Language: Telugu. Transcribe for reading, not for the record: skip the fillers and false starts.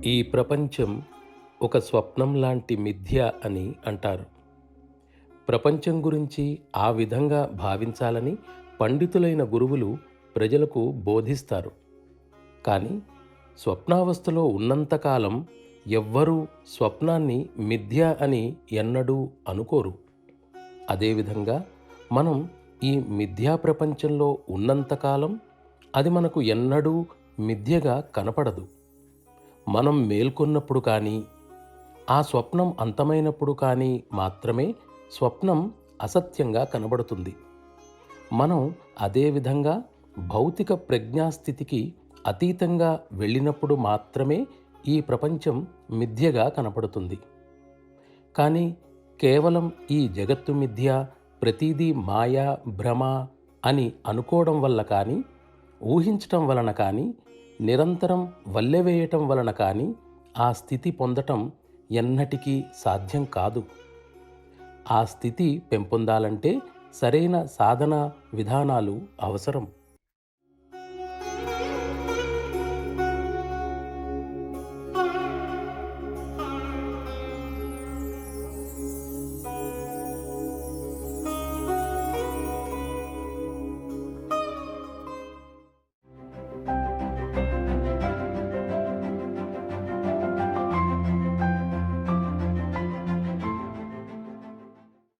ఈ ప్రపంచం ఒక స్వప్నం లాంటి మిథ్య అని అంటారు. ప్రపంచం గురించి ఆ విధంగా భావించాలని పండితులైన గురువులు ప్రజలకు బోధిస్తారు. కానీ స్వప్నావస్థలో ఉన్నంతకాలం ఎవ్వరూ స్వప్నాన్ని మిథ్య అని ఎన్నడూ అనుకోరు. అదేవిధంగా మనం ఈ మిథ్యా ప్రపంచంలో ఉన్నంతకాలం అది మనకు ఎన్నడూ మిథ్యగా కనపడదు. మనం మేల్కొన్నప్పుడు కానీ, ఆ స్వప్నం అంతమైనప్పుడు కానీ మాత్రమే స్వప్నం అసత్యంగా కనబడుతుంది. మనం అదే విధంగా భౌతిక ప్రజ్ఞాస్థితికి అతీతంగా వెళ్ళినప్పుడు మాత్రమే ఈ ప్రపంచం మిథ్యగా కనపడుతుంది. కానీ కేవలం ఈ జగత్తు మిథ్య, ప్రతిదీ మాయా, భ్రమ అని అనుకోవడం వల్ల కానీ, ఊహించటం వలన కానీ, నిరంతరం వల్లెవేయటం వలన కానీ ఆ స్థితి పొందటం ఎన్నటికీ సాధ్యం కాదు. ఆ స్థితి పెంపొందాలంటే సరైన సాధన విధానాలు అవసరం.